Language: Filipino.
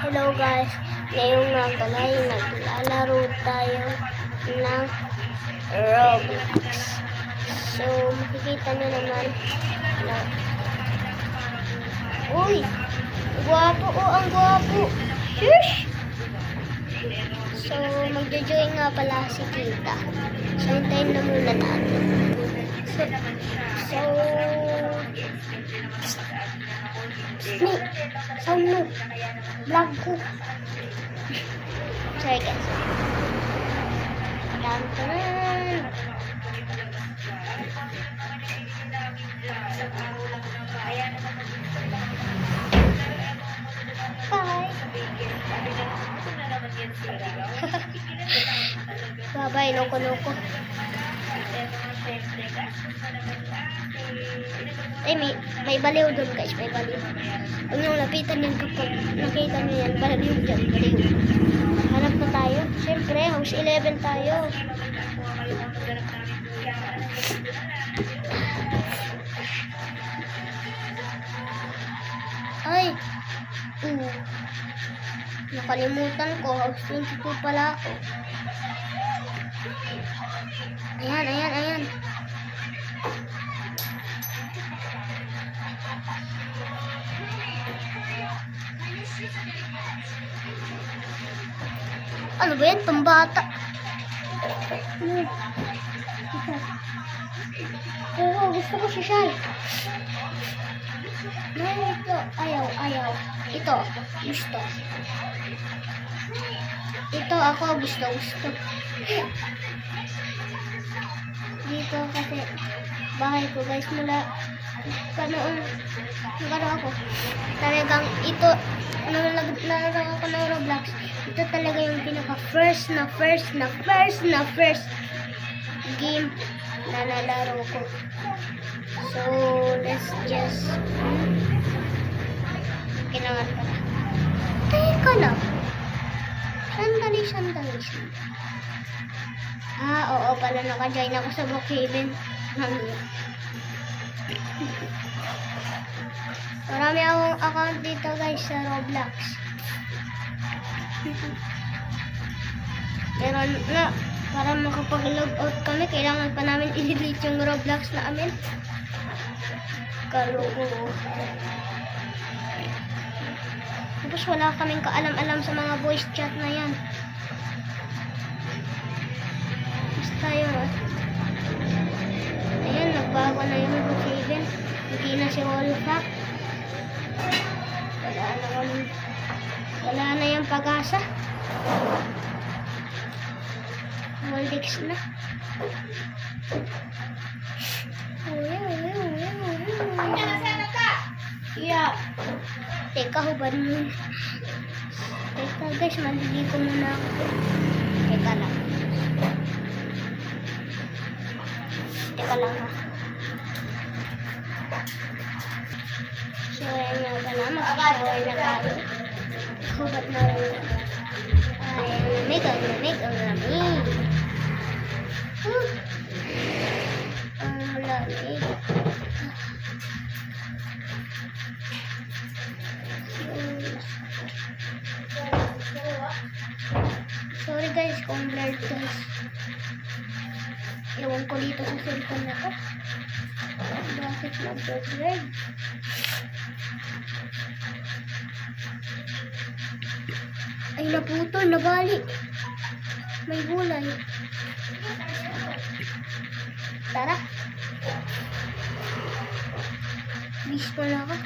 Hello guys, ngayong nagalay naglalaro tayo ng Roblox. So makikita nyo naman na uy, gwapo ang gwapo. Shush! So magjo-join nga pala si Kita. So hintayin na muna natin. So Snake, sound mo. Vlog ko. Sorry guys. Tantanan. Bye. Bye-bye, loko-loko. May baliw doon guys, may baliw. Huwag niyong lapitan yan kapag nakita niyo yan, baliw dyan, baliw. Hanap na tayo. Siyempre, house 11 tayo. Ay! Nakalimutan ko, house 22 pala ako. Ayan. Ano ba yan? Pambata. Oo, gusto ko si Shai. Ito. Ayaw. Ito, gusto. Ito, ako gusto. Dito kasi bahay ko guys mula kano ako. Talagang ito, nalaro ako ng Roblox. Ito talaga yung pinaka first game na nalaro ko. So, let's just kailangan ko na. Teka lang. Sandali. Oo pala, naka-join ako sa Brookhaven. Marami akong account dito guys sa Roblox. Pero na, para makapag-log out kami, kailangan pa namin i-delete yung Roblox namin. Kaloko. Tapos wala kaming kaalam-alam sa mga voice chat na yan. Tayo. Ayan, nagbago na yung Brookhaven. Hindi na si Wolfpack. Wala na yung pag-asa. Woldex na. Yeah. Teka, hubad mo. Teka guys, maliligo muna ako. Teka lang ha. So, ayan nga pala. Mag-shower na tayo. Hubad na rin. Ay, ang lamig. Ang lamig. Sorry guys kung blurred guys. Ewan ko dito sa cellphone na to. Bakit nag-blurred? Ay, naputol, nabali. May gulay. Tara. Miss ko na ako.